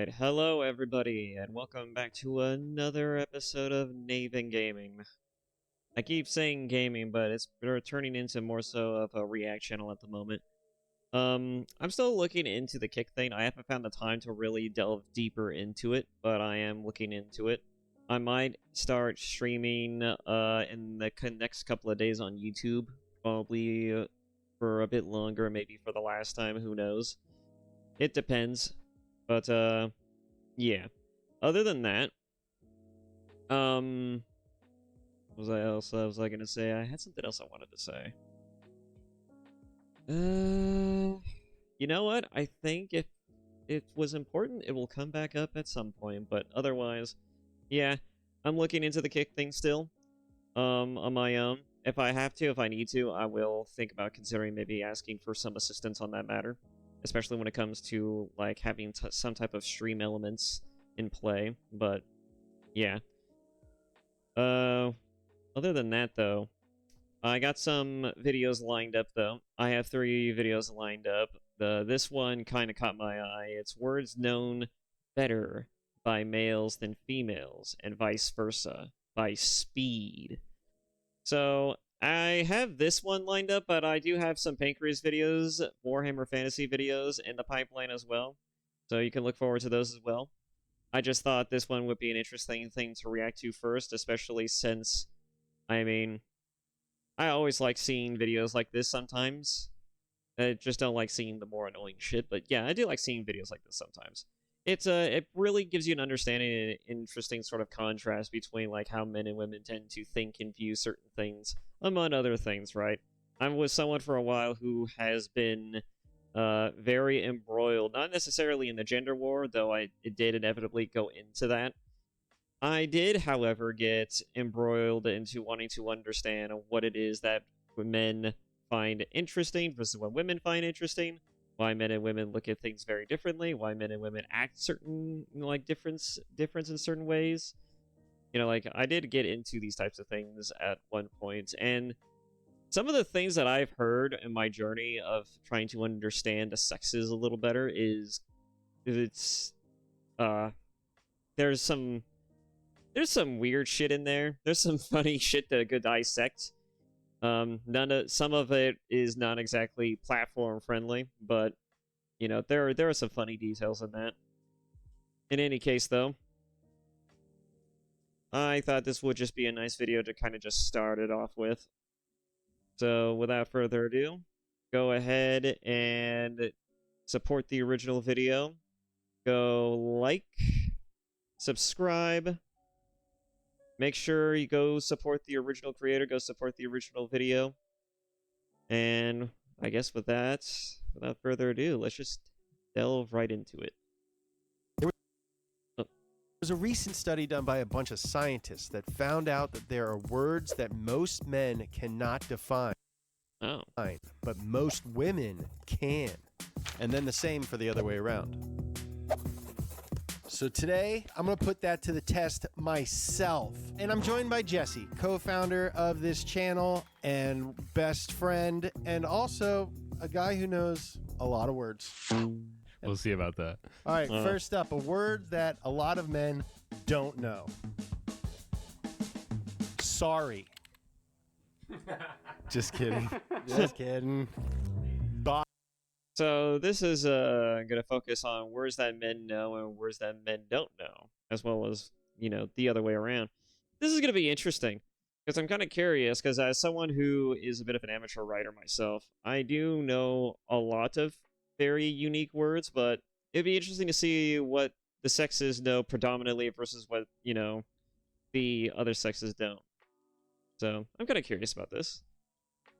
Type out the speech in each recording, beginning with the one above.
Alright, hello everybody, and welcome back to another episode of Naven Gaming. I keep saying gaming, but it's turning into more so of a React channel at the moment. I'm still looking into the kick thing. I haven't found the time to really delve deeper into it, but I am looking into it. I might start streaming in the next couple of days on YouTube, probably for a bit longer, maybe for the last time, who knows. It depends. But, yeah. Other than that, what was I gonna say? I had something else I wanted to say. You know what? I think if it was important, it will come back up at some point, but otherwise, yeah, I'm looking into the kick thing still, on my own. If I have to, if I need to, I will think about considering maybe asking for some assistance on that matter. Especially when it comes to, like, having some type of stream elements in play, but, yeah. Other than that, though, I got some videos lined up, though. I have 3 videos lined up. This one kind of caught my eye. It's words known better by males than females, and vice versa, by Speed. So, I have this one lined up, but I do have some Pancreas videos, Warhammer Fantasy videos in the pipeline as well. So you can look forward to those as well. I just thought this one would be an interesting thing to react to first, especially since, I mean, I always like seeing videos like this sometimes. I just don't like seeing the more annoying shit, but yeah, I do like seeing videos like this sometimes. It really gives you an understanding and an interesting sort of contrast between like how men and women tend to think and view certain things, among other things, right? I was someone for a while who has been very embroiled, not necessarily in the gender war, though it did inevitably go into that. I did, however, get embroiled into wanting to understand what it is that men find interesting versus what women find interesting, why men and women look at things very differently, why men and women act certain, like, difference in certain ways. You know, like, I did get into these types of things at one point, and some of the things that I've heard in my journey of trying to understand the sexes a little better is it's there's some weird shit in there. There's some funny shit to go dissect. Some of it is not exactly platform friendly, but you know, there are some funny details in that. In any case, though, I thought this would just be a nice video to kind of just start it off with. So, without further ado, go ahead and support the original video. Go like, subscribe. Make sure you go support the original creator, go support the original video. And I guess with that, without further ado, let's just delve right into it. There was a recent study done by a bunch of scientists that found out that there are words that most men cannot define, Oh. but most women can. And then the same for the other way around. So today, I'm going to put that to the test myself. And I'm joined by Jesse, co-founder of this channel and best friend, and also a guy who knows a lot of words. We'll see about that. All right, first up, a word that a lot of men don't know. Sorry. Just kidding. Just kidding. So this is gonna focus on words that men know and words that men don't know, as well as, you know, the other way around. This is gonna be interesting because I'm kind of curious. Because as someone who is a bit of an amateur writer myself, I do know a lot of very unique words, but it'd be interesting to see what the sexes know predominantly versus what, you know, the other sexes don't. So I'm kind of curious about this.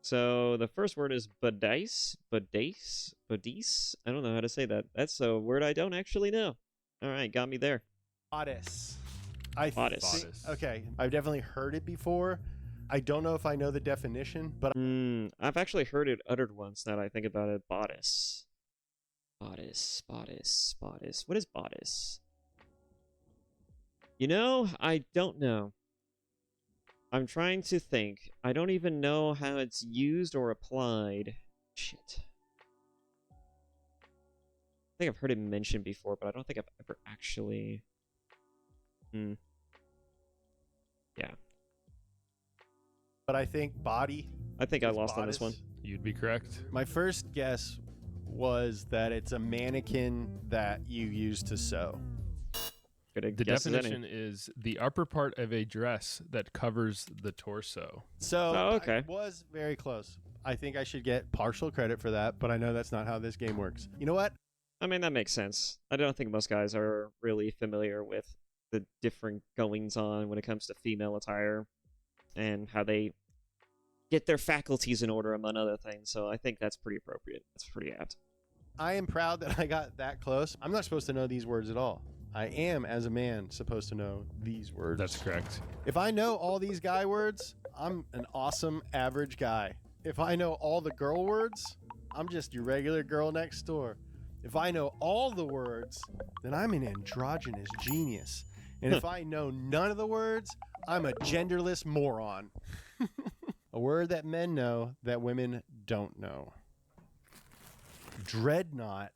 So the first word is bodice. Bodice? Bodice? I don't know how to say that. That's a word I don't actually know. All right, got me there. Bodice. Bodice. Okay, I've definitely heard it before. I don't know if I know the definition, but I've actually heard it uttered once now that I think about it. Bodice. Bodice. Bodice. Bodice. What is bodice? You know, I don't know. I'm trying to think. I don't even know how it's used or applied. Shit. think I've heard it mentioned before, but I don't think I've ever actually. Yeah. But I think body. I think I is lost on this one. bodice. You'd be correct. My first guess was that it's a mannequin that you use to sew. Good The guess as any. definition is the upper part of a dress that covers the torso. So Oh, okay. I was very close. I think I should get partial credit for that, but I know that's not how this game works. You know what? I mean, that makes sense. I don't think most guys are really familiar with the different goings on when it comes to female attire and how they get their faculties in order, among other things. So I think that's pretty appropriate. That's pretty apt. I am proud that I got that close. I'm not supposed to know these words at all. I am, as a man, supposed to know these words. That's correct. If I know all these guy words, I'm an awesome average guy. If I know all the girl words, I'm just your regular girl next door. If I know all the words, then I'm an androgynous genius. And if I know none of the words, I'm a genderless moron. A word that men know that women don't know. Dreadnought.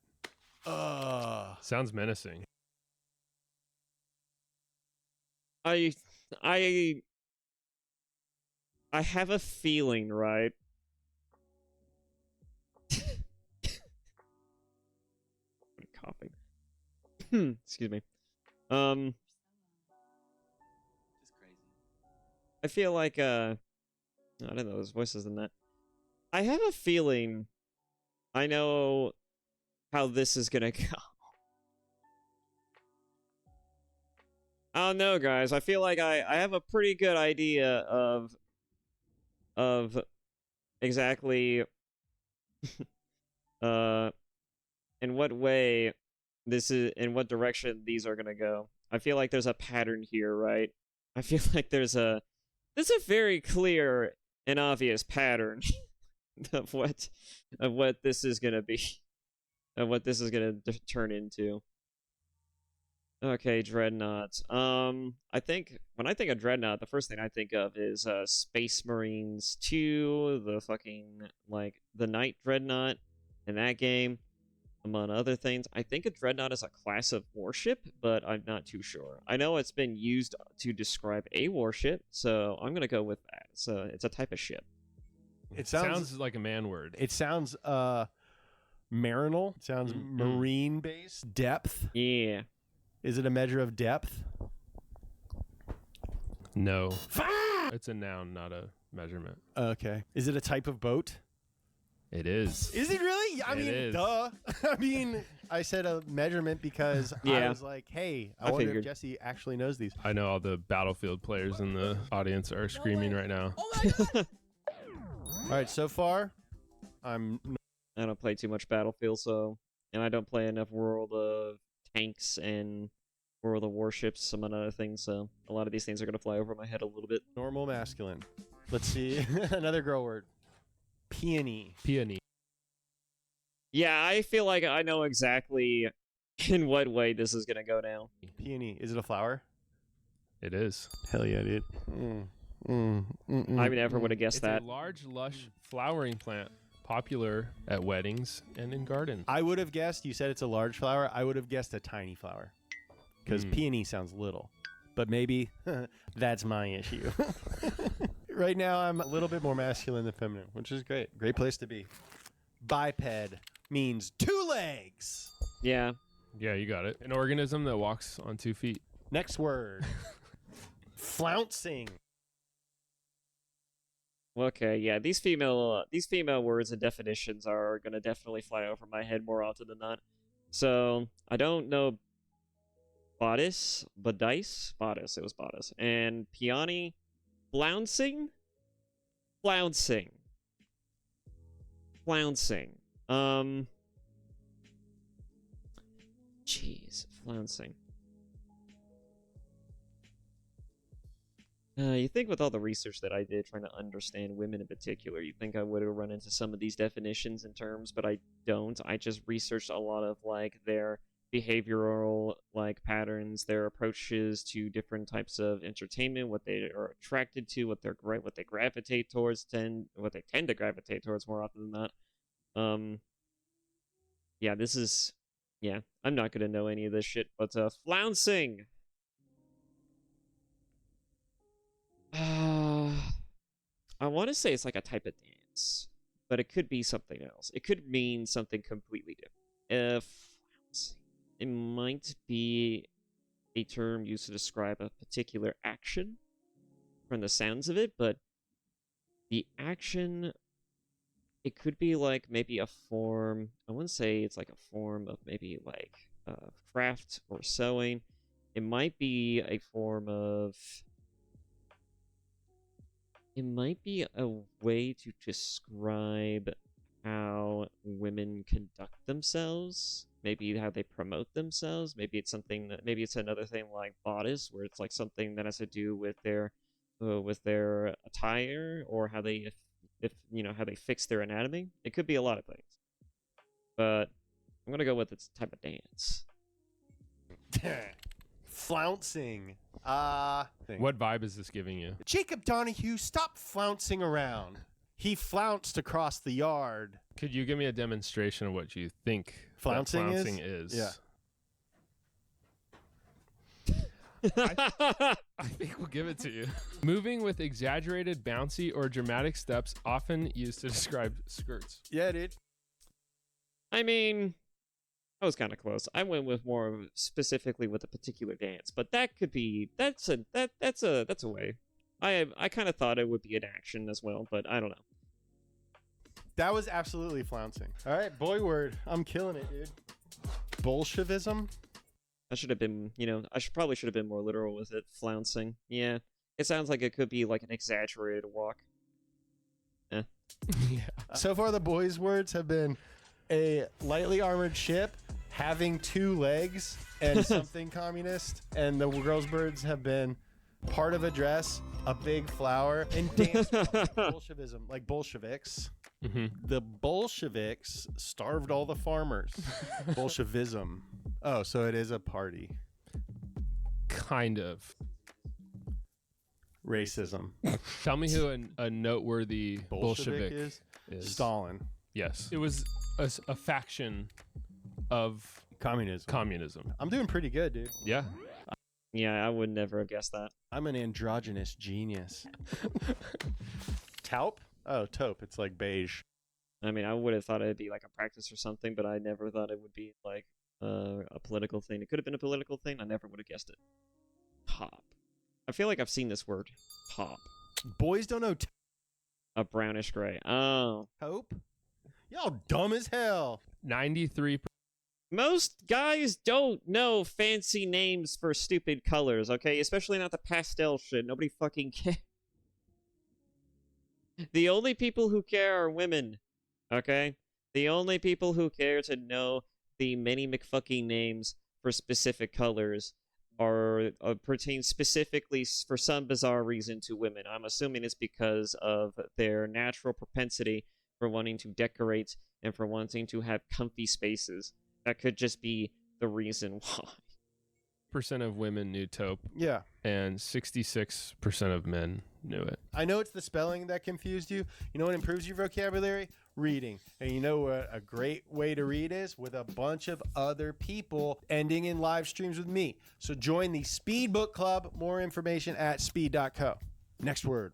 Sounds menacing. I have a feeling, right? I'm coughing. Excuse me. I feel like I don't know, there's voices in that. I have a feeling I know how this is gonna go. I don't know, guys. I feel like I have a pretty good idea of exactly in what way this is, in what direction these are gonna go. I feel like there's a pattern here, right? I feel like there's a very clear and obvious pattern of what this is gonna be, of what this is gonna turn into. Okay, Dreadnought. I think when I think of Dreadnought, the first thing I think of is Space Marines 2, the fucking like the Night Dreadnought in that game, among other things. I think a Dreadnought is a class of warship, but I'm not too sure. I know it's been used to describe a warship, so I'm gonna go with that. So it's a type of ship. It sounds like a man word. It sounds marinal. It sounds marine based. Depth. Yeah. Is it a measure of depth? No. It's a noun, not a measurement. Okay. Is it a type of boat? It is. Is it really? I mean, is. duh. I mean, I said a measurement because I Yeah. was like, hey, I I wonder figured. if Jesse actually knows these. I know all the Battlefield players in the audience are screaming right now. All right, so far, I'm I don't play too much Battlefield, so, and I don't play enough World of Tanks and World of Warships, some other things, so a lot of these things are gonna fly over my head a little bit. normal masculine. Let's see. Another girl word. Peony. Peony. Yeah, I feel like I know exactly in what way this is gonna go down. Peony. Is it a flower? It is. Hell yeah, dude. I never would have guessed It's that. a large, lush flowering plant, popular at weddings and in gardens. I would have guessed, you said it's a large flower. I would have guessed a tiny flower. Because peony sounds little. But maybe that's my issue. Right now, I'm a little bit more masculine than feminine, which is great. Great place to be. Biped means 2 legs. Yeah. Yeah, you got it. An organism that walks on 2 feet. Next word. Flouncing. Okay, yeah, these female words and definitions are gonna definitely fly over my head more often than not. So I don't know bodice, it was bodice, and peony, flouncing. Jeez, flouncing. You think with all the research that I did trying to understand women in particular, you think I would have run into some of these definitions and terms, but I don't. I just researched a lot of like their behavioral like patterns, their approaches to different types of entertainment, what they are attracted to, what they gravitate towards, what they tend to gravitate towards more often than not. Yeah, Yeah, I'm not gonna know any of this shit, but flouncing. I want to say it's like a type of dance, but it could be something else. It could mean something completely different. Flouncing. It might be a term used to describe a particular action from the sounds of it, but the action, it could be like maybe a form. I wouldn't say it's like a form of maybe like craft or sewing. It might be a form of. It might be a way to describe how women conduct themselves. Maybe how they promote themselves. Maybe it's something that. Maybe it's another thing like bodice, where it's like something that has to do with their attire or how they if you know how they fix their anatomy. It could be a lot of things, but I'm gonna go with its type of dance. Flouncing. What vibe is this giving you? Jacob Donahue, stop flouncing around. He flounced across the yard. Could you give me a demonstration of what you think that Flouncing is? flouncing is? Yeah. I think we'll give it to you. Moving with exaggerated, bouncy, or dramatic steps, often used to describe skirts. Yeah, dude. I mean, I was kind of close. I went with more of specifically with a particular dance, but that could be that's a way. I kind of thought it would be an action as well, but I don't know. That was absolutely flouncing. All right, boy word. I'm killing it, dude. Bolshevism? I should have been, probably should have been more literal with it. Flouncing. Yeah. It sounds like it could be like an exaggerated walk. Yeah. So far, the boys' words have been a lightly armored ship having 2 legs and something communist. And the girls' words have been part of a dress, a big flower, and dance. Bolshevism, like Bolsheviks. Mm-hmm. The Bolsheviks starved all the farmers. Bolshevism. Oh, so it is a party. Kind of. Racism. Tell me who a noteworthy Bolshevik is? is. Stalin. Yes. It was a faction of Communism. I'm doing pretty good, dude. Yeah. Yeah, I would never have guessed that. I'm an androgynous genius. Taupe? Oh, taupe. It's like beige. I mean, I would have thought it'd be like a practice or something, but I never thought it would be like a political thing. It could have been a political thing. I never would have guessed it. Pop. I feel like I've seen this word. Pop. Boys don't know A brownish gray. Oh. taupe? Y'all dumb as hell. 93%. Most guys don't know fancy names for stupid colors, okay? Especially not the pastel shit. Nobody fucking cares. The only people who care are women, okay? The only people who care to know the many McFucking names for specific colors are pertain specifically for some bizarre reason to women. I'm assuming it's because of their natural propensity for wanting to decorate and for wanting to have comfy spaces. That could just be the reason why. Percent of women knew taupe, Yeah. and 66% of men knew it. I know it's the spelling that confused you. You know what improves your vocabulary? Reading. And you know what a great way to read is? With a bunch of other people ending in live streams with me. So join the Speed Book Club. More information at speed.co. Next word.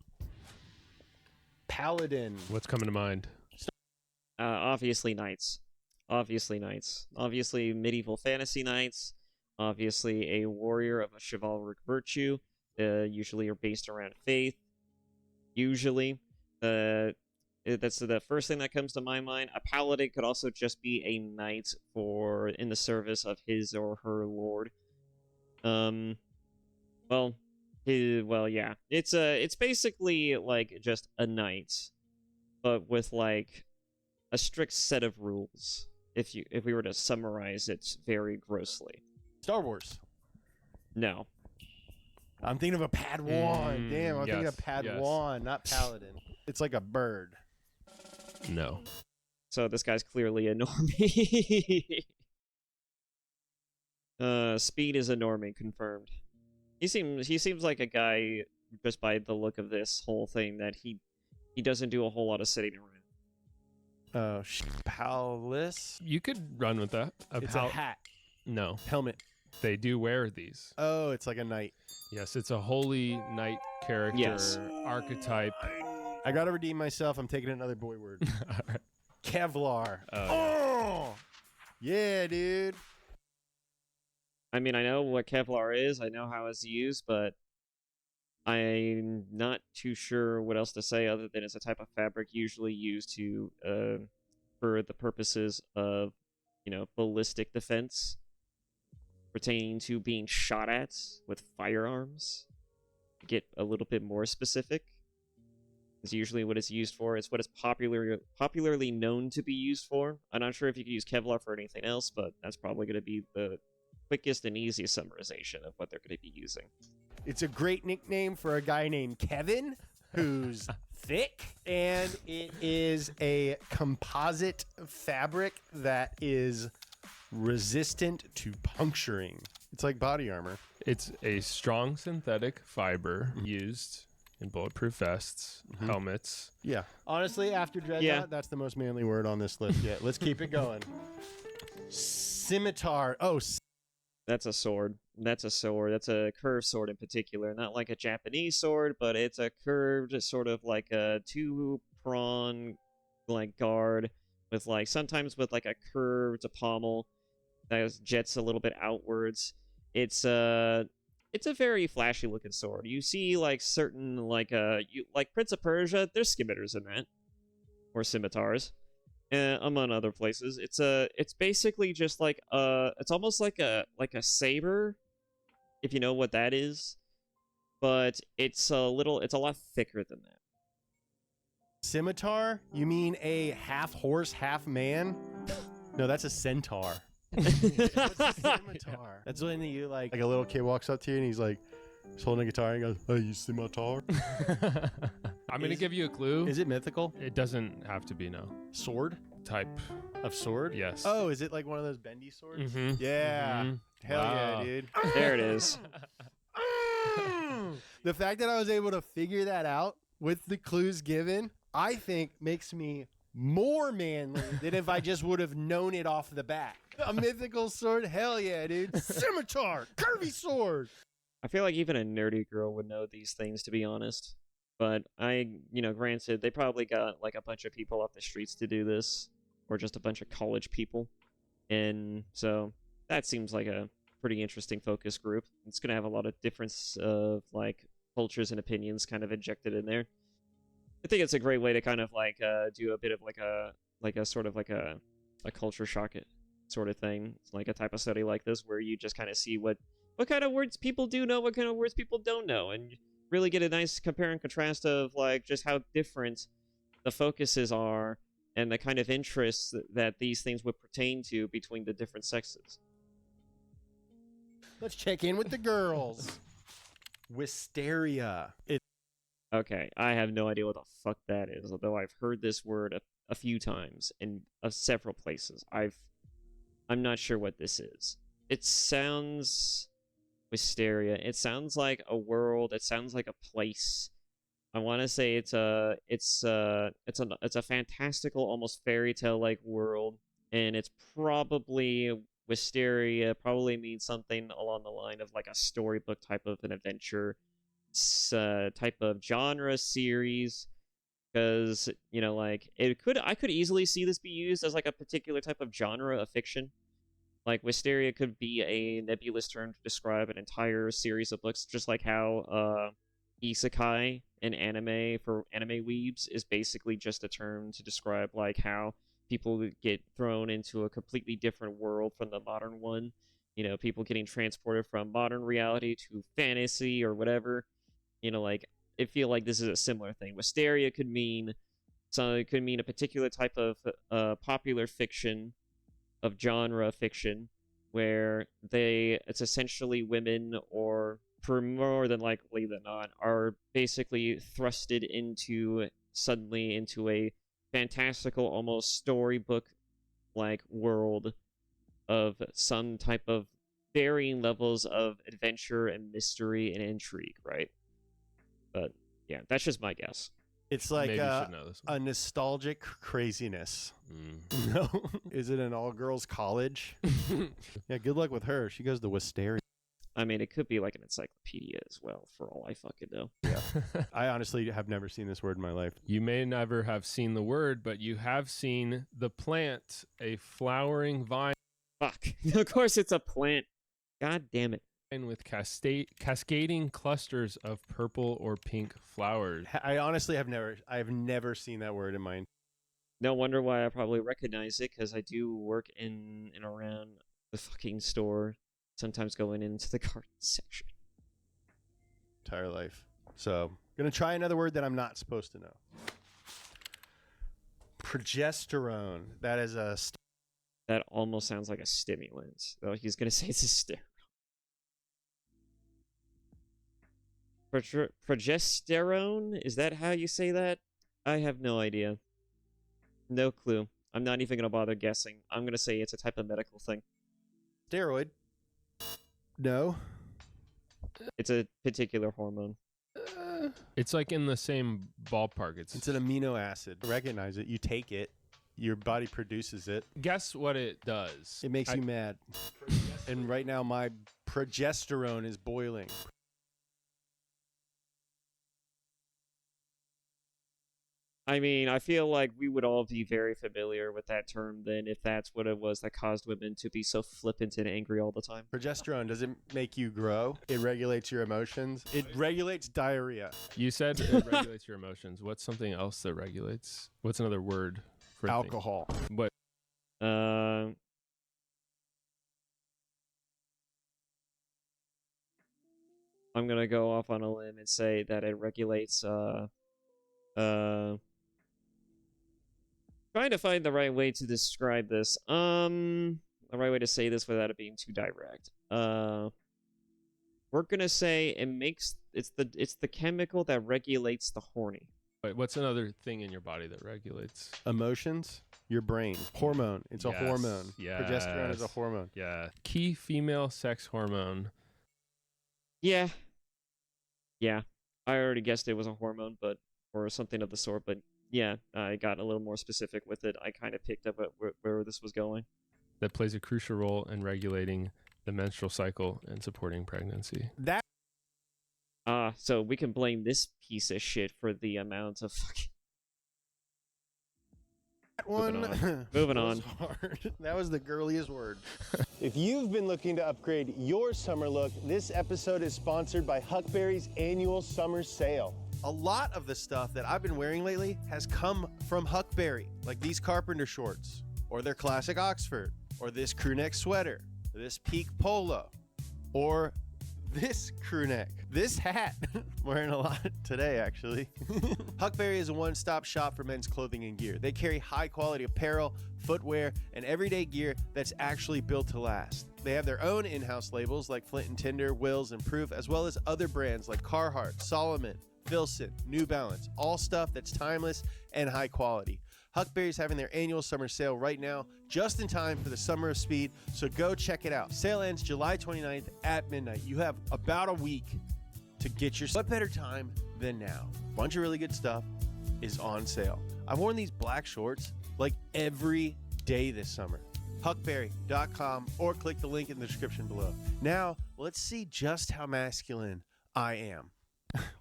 Paladin. What's coming to mind? Obviously knights. Obviously medieval fantasy knights. Obviously a warrior of a chivalric virtue. Usually are based around faith. Usually. That's the first thing that comes to my mind. A paladin could also just be a knight in the service of his or her lord. Yeah. It's basically like just a knight, but with like a strict set of rules. If we were to summarize it very grossly. Star Wars. No. I'm thinking of a Padawan. Damn, I'm thinking of yes. Padawan, not Paladin. It's like a bird. No. So this guy's clearly a normie. Speed is a normie, confirmed. He seems like a guy, just by the look of this whole thing, that he doesn't do a whole lot of sitting around. Palace. You could run with that. It's a hat. No, Helmet. they do wear these. Oh, it's like a knight. Yes, it's a holy knight character Yes. archetype. I gotta redeem myself. I'm taking another boy word. Alright. Kevlar. Oh, Oh, yeah, dude. I mean, I know what Kevlar is. I know how it's used, but I'm not too sure what else to say other than it's a type of fabric usually used to for the purposes of, ballistic defense pertaining to being shot at with firearms. To get a little bit more specific, is usually what it's used for. It's what it's popularly known to be used for. I'm not sure if you could use Kevlar for anything else, but that's probably going to be the quickest and easiest summarization of what they're going to be using. It's a great nickname for a guy named Kevin, who's thick, and it is a composite fabric that is resistant to puncturing. It's like body armor. It's a strong synthetic fiber used in bulletproof vests, helmets. Yeah. Honestly, after Dreadnought, Yeah. that's the most manly word on this list yet. Let's keep it going. Scimitar. Oh, That's a sword. That's a sword. That's a curved sword in particular. Not like a Japanese sword, but it's a curved sort of like a two-prong like guard with like sometimes with like a curved pommel that jets a little bit outwards. It's a very flashy looking sword. You see like certain like Prince of Persia, there's scimitars in that. Or scimitars. Among other places. It's basically just like it's almost like a saber, if you know what that is, but it's a lot thicker than that. scimitar? You mean a half horse, half man? No, that's a centaur. What's a scimitar? That's when you like a little kid walks up to you and he's like, he's holding a guitar and he goes, "Hey, you scimitar?" I'm going to Is- give you a clue. Is it mythical? It doesn't have to be, no. Sword? Type. Of sword? Yes. Oh, is it like one of those bendy swords? Mhm. Yeah. Mhm. Hell Wow. yeah, dude. There it is. The fact that I was able to figure that out with the clues given, I think makes me more manly than if I just would have known it off the bat. A mythical sword? Hell yeah, dude. Scimitar! Curvy sword! I feel like even a nerdy girl would know these things, to be honest. But granted, they probably got like a bunch of people off the streets to do this, or just a bunch of college people. And so that seems like a pretty interesting focus group. It's going to have a lot of difference of like cultures and opinions kind of injected in there. I think it's a great way to kind of like do a bit of like a sort of like a culture shock sort of thing. It's like a type of study like this where you just kind of see what kind of words people do know, what kind of words people don't know, and really get a nice compare and contrast of like just how different the focuses are and the kind of interests that these things would pertain to between the different sexes. Let's check in with the girls. Wisteria. Okay, I have no idea what the fuck that is, although I've heard this word a few times in several places. I'm not sure what this is. It sounds Wisteria. It sounds like a world. It sounds like a place. I want to say it's a fantastical, almost fairy tale like world, and it's probably Wisteria. Probably means something along the line of like a storybook type of an adventure, type of genre series. Because like I could easily see this be used as like a particular type of genre of fiction. Like, Wisteria could be a nebulous term to describe an entire series of books, just like how isekai in anime for anime weebs is basically just a term to describe like how people get thrown into a completely different world from the modern one. People getting transported from modern reality to fantasy or whatever. Like, I feel like this is a similar thing. Wisteria could mean a particular type of popular fiction, of genre fiction, where it's essentially women, or more than likely than not, are basically thrusted suddenly into a fantastical, almost storybook like world of some type of varying levels of adventure and mystery and intrigue, right? But yeah, that's just my guess. It's like Maybe you should know this a one. nostalgic craziness. Mm. No, is it an all-girls college? Yeah, good luck with her. She goes to Wisteria. I mean, it could be like an encyclopedia as well, for all I fucking know. I honestly have never seen this word in my life. You may never have seen the word, but you have seen the plant, a flowering vine Fuck. Of course it's a plant. God damn it. with cascading clusters of purple or pink flowers. I honestly have never seen that word in my No wonder why I probably recognize it, because I do work in and around the fucking store, sometimes going into the garden section. entire life. So, gonna try another word that I'm not supposed to know. Progesterone. That is a That almost sounds like a stimulant. Though he's gonna say it's a steroid. Progesterone? Is that how you say that? I have no idea. No clue. I'm not even gonna bother guessing. I'm gonna say it's a type of medical thing. steroid. No. It's a particular hormone. It's like in the same ballpark. It's an amino acid. Recognize it. You take it. Your body produces it. Guess what it does. It makes you mad. And right now, my progesterone is boiling. I mean, I feel like we would all be very familiar with that term then if that's what it was that caused women to be so flippant and angry all the time. Progesterone doesn't make you grow. It regulates your emotions. It regulates diarrhea. You said it regulates your emotions. What's something else that regulates? What's another word for thing? Alcohol. What? I'm gonna go off on a limb and say that it regulates trying to find the right way to describe this. The right way to say this without it being too direct. We're gonna say it's the chemical that regulates the horny. Wait, what's another thing in your body that regulates? Emotions. Your brain. Hormone. It's a Yes, hormone. Progesterone is a yes. hormone. Yeah. Key female sex hormone. Yeah. Yeah. I already guessed it was a hormone, or something of the sort, but yeah, I got a little more specific with it. I kind of picked up at where this was going. That plays a crucial role in regulating the menstrual cycle and supporting pregnancy. That So we can blame this piece of shit for the amount of fucking... one. Moving was on. hard. That was the girliest word. If you've been looking to upgrade your summer look, this episode is sponsored by Huckberry's annual summer sale. A lot of the stuff that I've been wearing lately has come from Huckberry, like these carpenter shorts, or their classic Oxford, or this crew neck sweater, this peak polo, or this crew neck, this hat. Wearing a lot today, actually. Huckberry is a one-stop shop for men's clothing and gear. They carry high-quality apparel, footwear, and everyday gear that's actually built to last. They have their own in-house labels like Flint & Tinder, Wills, and Proof, as well as other brands like Carhartt, Solomon, Filson, New Balance, all stuff that's timeless and high quality. Huckberry's having their annual summer sale right now, just in time for the Summer of Speed, so go check it out. Sale ends July 29th at midnight. You have about a week to get your... What better time than now? A bunch of really good stuff is on sale. I've worn these black shorts like every day this summer. Huckberry.com or click the link in the description below. Now, let's see just how masculine I am.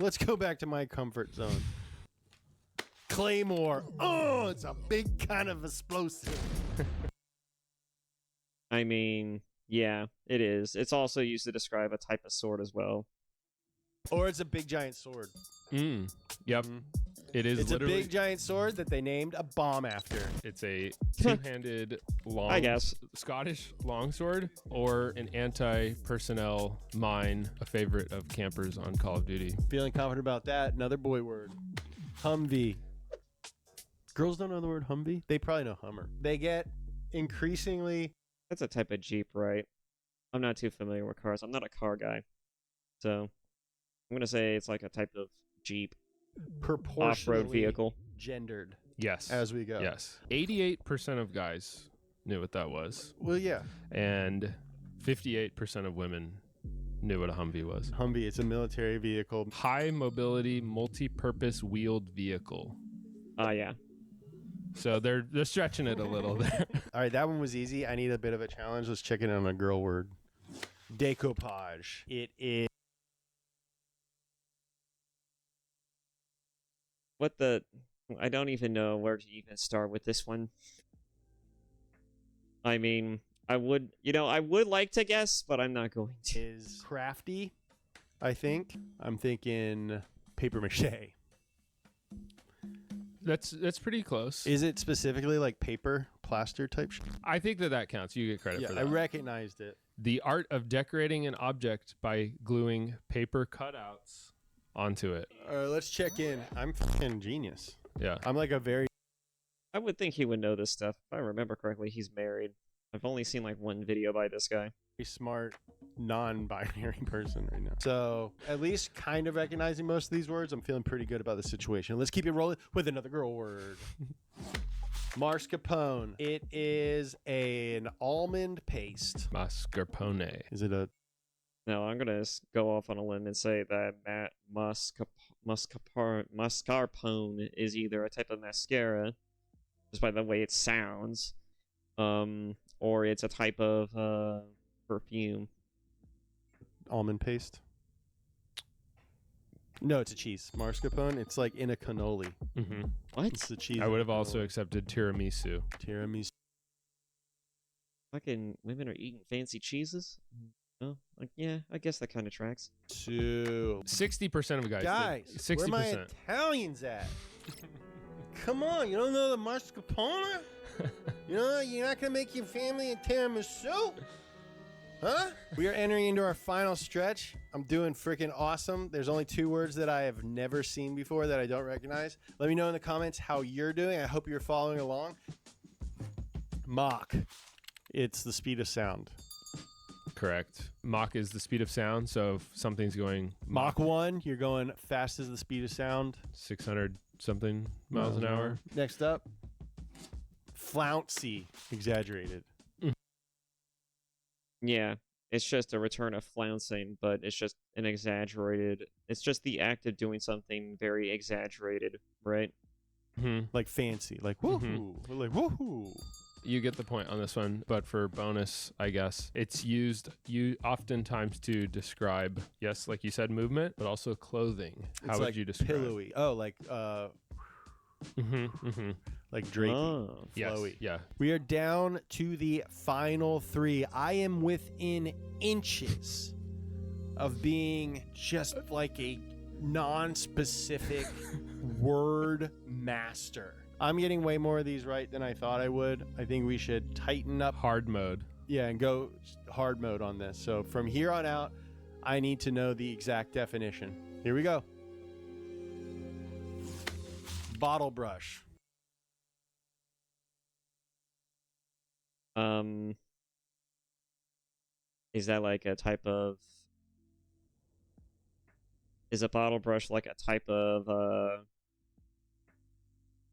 Let's go back to my comfort zone. Claymore. Oh, it's a big kind of explosive. I mean, yeah, it is. It's also used to describe a type of sword as well. Or it's a big giant sword. Yep. It is It's a literally... big giant sword that they named a bomb after. It's a two-handed long... I guess. Scottish longsword or an anti-personnel mine, a favorite of campers on Call of Duty. Feeling confident about that. Another boy word. Humvee. Girls don't know the word Humvee? They probably know Hummer. They get increasingly... That's a type of Jeep, right? I'm not too familiar with cars. I'm not a car guy. So I'm going to say it's like a type of Jeep. proportionally Off-road vehicle. gendered Yes. as we go. Yes. 88% of guys knew what that was. Well, yeah. And 58% of women knew what a Humvee was. Humvee, it's a military vehicle. High mobility, multi-purpose wheeled vehicle. Yeah. So they're stretching it a little there. All right, that one was easy. I need a bit of a challenge. Let's check it on a girl word. Decoupage. It is. What the? I don't even know where to even start with this one. I mean, I would like to guess, but I'm not going to. Is crafty, I think. I'm thinking paper mache. That's pretty close. Is it specifically like paper, plaster type shit? I think that counts. You get credit Yeah, for I that. recognized it. The art of decorating an object by gluing paper cutouts onto it. Let's check in. I'm fucking genius. Yeah. I'm like a very I would think he would know this stuff. If I remember correctly, he's married. I've only seen like one video by this guy. smart, non-binary person right now. So at least kind of recognizing most of these words, I'm feeling pretty good about the situation. Let's keep it rolling with another girl word. Mascarpone. It is an almond paste. Mascarpone. Is it a No, I'm gonna go off on a limb and say that mascarpone is either a type of mascara, just by the way it sounds, or it's a type of perfume. almond paste? No, it's a cheese. Mascarpone. It's like in a cannoli. Mm-hmm. What? It's the cheese. I in would a have also cannoli. accepted tiramisu. Tiramisu. Fucking women are eating fancy cheeses? Oh, like yeah, I guess that kind of tracks. 60% of guys. Guys, 60%. where my Italians at? Come on, you don't know the mascarpone? You know, you're not gonna make your family a tiramisu? Huh? We are entering into our final stretch. I'm doing freaking awesome. There's only 2 words that I have never seen before that I don't recognize. Let me know in the comments how you're doing. I hope you're following along. Mach. It's the speed of sound. Correct. Mach is the speed of sound. So if something's going Mach 1, you're going fast as the speed of sound. 600 something miles an hour. Next up, flouncy, exaggerated. Yeah, it's just a return of flouncing, but it's just an exaggerated. It's just the act of doing something very exaggerated, right? Mm-hmm. Like fancy, like woohoo, like woohoo. You get the point on this one, but for bonus, I guess it's used oftentimes to describe, yes, like you said, movement, but also clothing. How It's would like you describe? pillowy? Oh, like like drapey, Oh. Yes. flowy. Yeah. We are down to the final 3. I am within inches of being just like a non-specific word master. I'm getting way more of these right than I thought I would. I think we should tighten up, Hard mode. yeah, and go hard mode on this. So from here on out, I need to know the exact definition. Here we go. Bottle brush. Is that like a type of? Is a bottle brush like a type of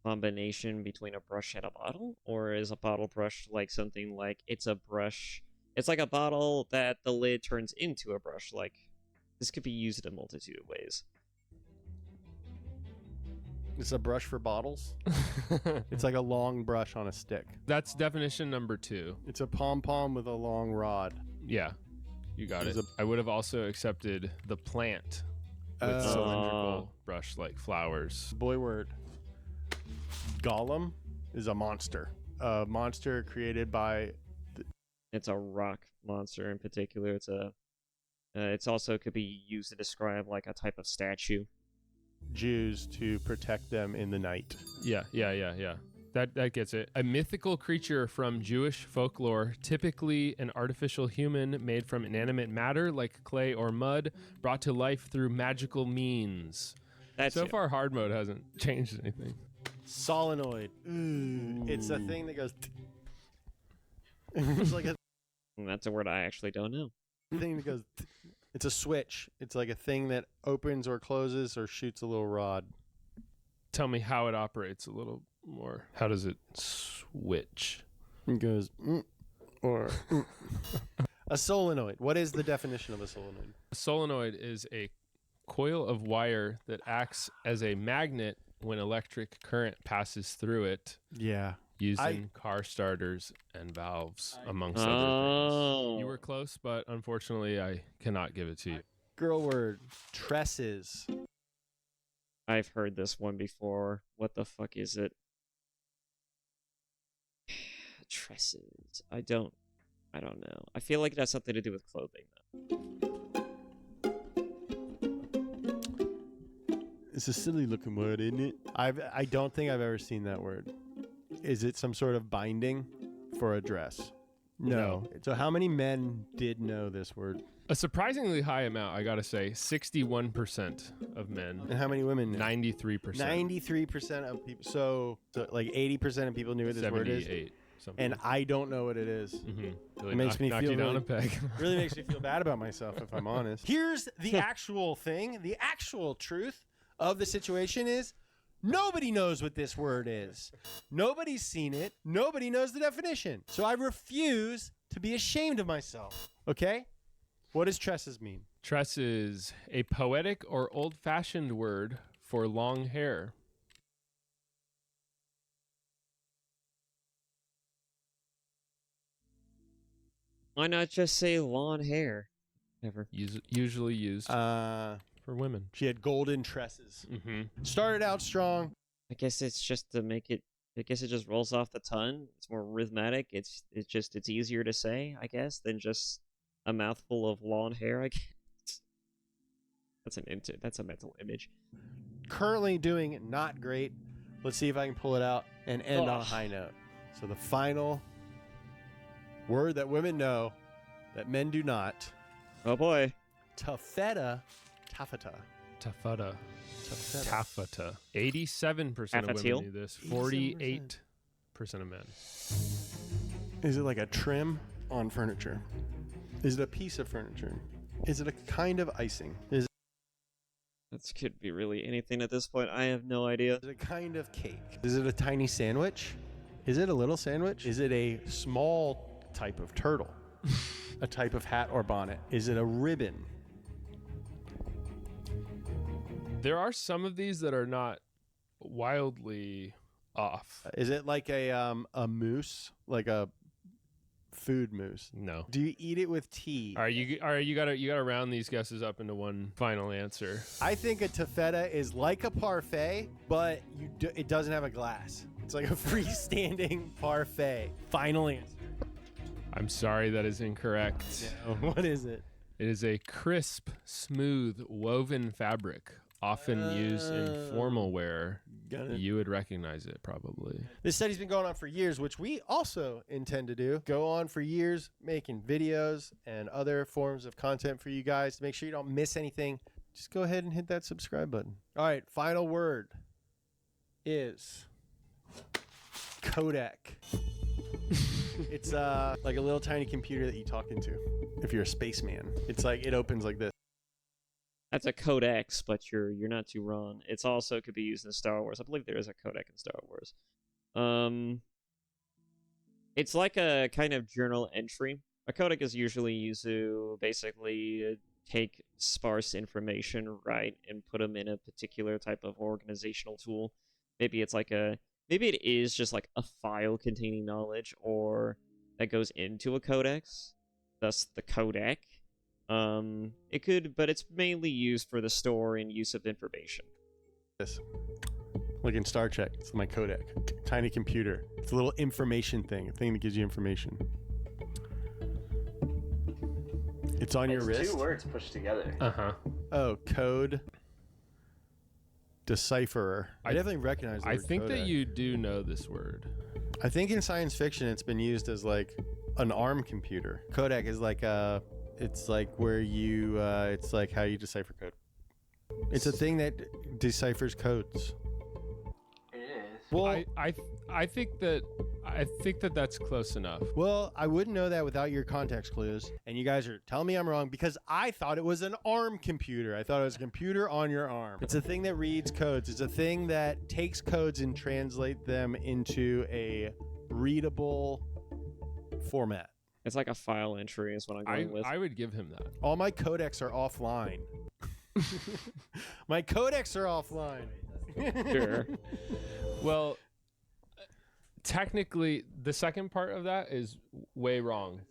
combination between a brush and a bottle, or is a bottle brush like something like it's a brush? It's like a bottle that the lid turns into a brush. Like this could be used in a multitude of ways. It's a brush for bottles. It's like a long brush on a stick. That's definition number 2. It's a pom-pom with a long rod. Yeah. You got it. There's I would have also accepted the plant with Oh. cylindrical brush like flowers. Boy word. Gollum is a monster. A monster created by It's a rock monster in particular. It's a. It's also could be used to describe like a type of statue. Jews to protect them in the night. Yeah. That gets it. A mythical creature from Jewish folklore, typically an artificial human made from inanimate matter like clay or mud, brought to life through magical means. That's So it. far, hard mode hasn't changed anything. Solenoid. It's a thing that goes. It's like a That's a word I actually don't know. thing that goes. It's a switch. It's like a thing that opens or closes or shoots a little rod. Tell me how it operates a little more. How does it switch? It goes or. A solenoid. What is the definition of a solenoid? A solenoid is a coil of wire that acts as a magnet when electric current passes through it, Yeah. used in car starters and valves, amongst other Oh. things. You were close, but unfortunately, I cannot give it to you. Girl word. Tresses. I've heard this one before. What the fuck is it? Tresses. I don't know. I feel like it has something to do with clothing, though. It's a silly looking word, isn't it? I don't think I've ever seen that word. Is it some sort of binding for a dress? No. So how many men did know this word? A surprisingly high amount, I gotta say. 61% of men. And how many women knew? 93%. 93% of people. So like 80% of people knew what this word is. 78. Something. And I don't know what it is. Really It makes me knock feel you down really- a peg. Really makes me feel bad about myself, if I'm honest. Here's the actual thing. The actual truth of the situation is nobody knows what this word is. Nobody's seen it. Nobody knows the definition. So I refuse to be ashamed of myself. Okay? What does tresses mean? Tress is a poetic or old-fashioned word for long hair. Why not just say lawn hair? Never. Usually used for women. She had golden tresses. Mm-hmm. Started out strong. I guess it's just to make it. I guess it just rolls off the tongue. It's more rhythmic. It's easier to say, I guess, than just a mouthful of lawn hair. I guess that's a mental image. Currently doing not great. Let's see if I can pull it out and end on a high note. So the final word that women know that men do not. Oh boy. Taffeta. Taffeta. Taffeta. Taffeta. Taffeta. 87% of women Taffeteel? knew this. 87%. 48% of men. Is it like a trim on furniture? Is it a piece of furniture? Is it a kind of icing? Is That could be really anything at this point. I have no idea. it a kind of cake? Is it a tiny sandwich? Is it a little sandwich? Is it a small type of turtle? A type of hat or bonnet? Is it a ribbon? There are some of these that are not wildly off. Is it like a mousse, like a food mousse? No. Do you eat it with tea? All right, you gotta round these guesses up into one final answer. I think a taffeta is like a parfait, but it doesn't have a glass. It's like a freestanding parfait. Final answer. I'm sorry, that is incorrect. What is it? It is a crisp, smooth, woven fabric, often used in formal wear. Got it. You would recognize it probably. This study's been going on for years, which we also intend to do. Go on for years, making videos and other forms of content for you guys to make sure you don't miss anything. Just go ahead and hit that subscribe button. All right, final word is codec. It's like a little tiny computer that you talk into if you're a spaceman. It's like it opens like this. That's a codex, but you're not too wrong. It's also could be used in Star Wars. I believe there is a codec in Star Wars. It's like a kind of journal entry. A codec is usually used to basically take sparse information, right, and put them in a particular type of organizational tool. Maybe it's like maybe it is just like a file containing knowledge, or that goes into a codex, thus the codec. It could, but it's mainly used for the store and use of information. This. Like in Star Trek, it's my codec. Tiny computer. It's a little information thing, a thing that gives you information. It's on your wrist. Two words pushed together. Uh-huh. Oh, code decipherer. I I- definitely recognize the I word think that codec. you do know this word. I think in science fiction it's been used as like an ARM computer. Codec is like it's like where you it's like how you decipher code. It's a thing that deciphers codes. It is. Well, I think that that's close enough. well, I wouldn't know that without your context clues. And you guys are telling me I'm wrong because I thought it was an ARM computer. I thought it was a computer on your arm. It's a thing that reads codes. It's a thing that takes codes and translate them into a readable format. It's like a file entry is what I'm going with. I would give him that. All my codecs are offline. My codecs are offline. Sure. Well, technically, the second part of that is way wrong.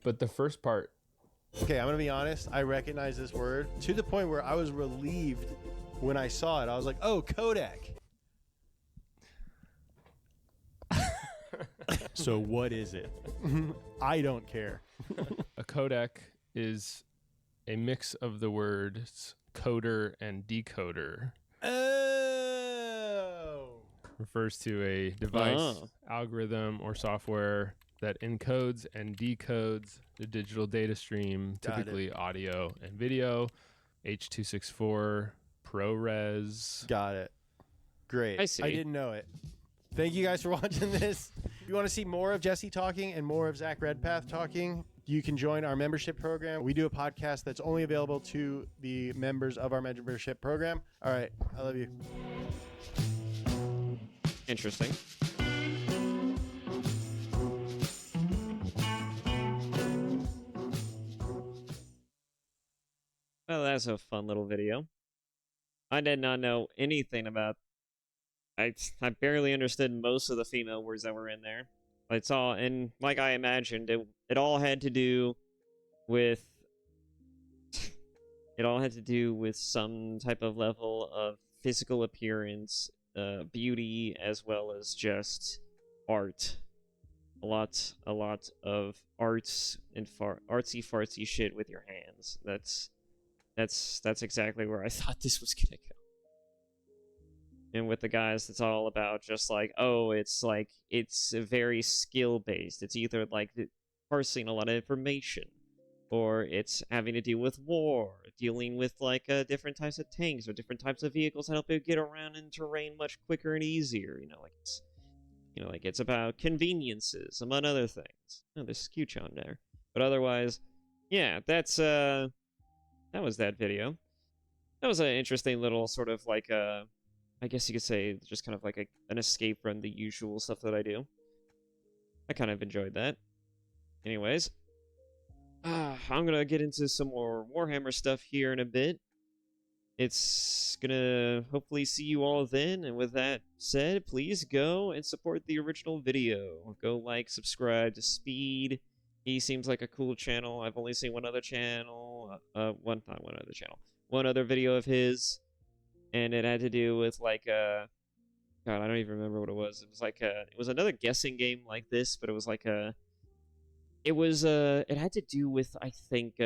But the first part, Okay, I'm gonna be honest. I recognize this word to the point where I was relieved when I saw it. I was like, "Oh, codec." So what is it? I don't care. a codec is a mix of the words coder and decoder. Oh. Refers to a device, Oh. algorithm, or software that encodes and decodes the digital data stream, Got it. typically audio and video, H.264, ProRes. Got it. Great. I see. I didn't know it. Thank you guys for watching this. If you want to see more of Jesse talking and more of Zach Redpath talking, you can join our membership program. We do a podcast that's only available to the members of our membership program. All right. I love you. Interesting. Well, that's a fun little video. I did not know anything about. I barely understood most of the female words that were in there. It's all, and like I imagined, it all had to do with. It all had to do with some type of level of physical appearance, beauty, as well as just art. A lot of arts and artsy fartsy shit with your hands. That's exactly where I thought this was gonna go. And with the guys, it's all about just like, oh, it's very skill based. It's either like parsing a lot of information, or it's having to deal with war, dealing with like different types of tanks or different types of vehicles that help you get around in terrain much quicker and easier. It's about conveniences among other things. Oh, there's Scooch on there, but otherwise, yeah, that was that video. That was an interesting little sort of like I guess you could say just kind of like an escape from the usual stuff that I do. I kind of enjoyed that. Anyways, I'm gonna get into some more Warhammer stuff here in a bit. It's gonna hopefully see you all then, and with that said, please go and support the original video. Go like, subscribe to Speed. He seems like a cool channel. I've only seen one other channel, one other video of his, and it had to do with like God, I don't even remember what it was. It was like it was another guessing game like this, but it was like it had to do with, I think,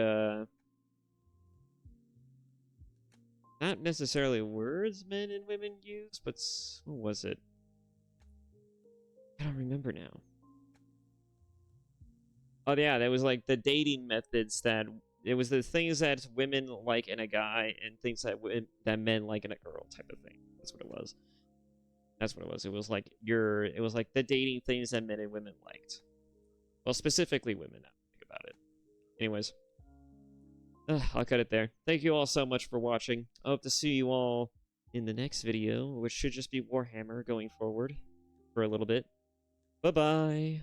not necessarily words men and women use, but what was it? I don't remember now. Oh yeah, that was like the dating methods that it was the things that women like in a guy and things that men like in a girl type of thing. That's what it was. That's what it was. It was like the dating things that men and women liked. Well, specifically women, now I think about it. Anyways, I'll cut it there. Thank you all so much for watching. I hope to see you all in the next video, which should just be Warhammer going forward for a little bit. Bye-bye.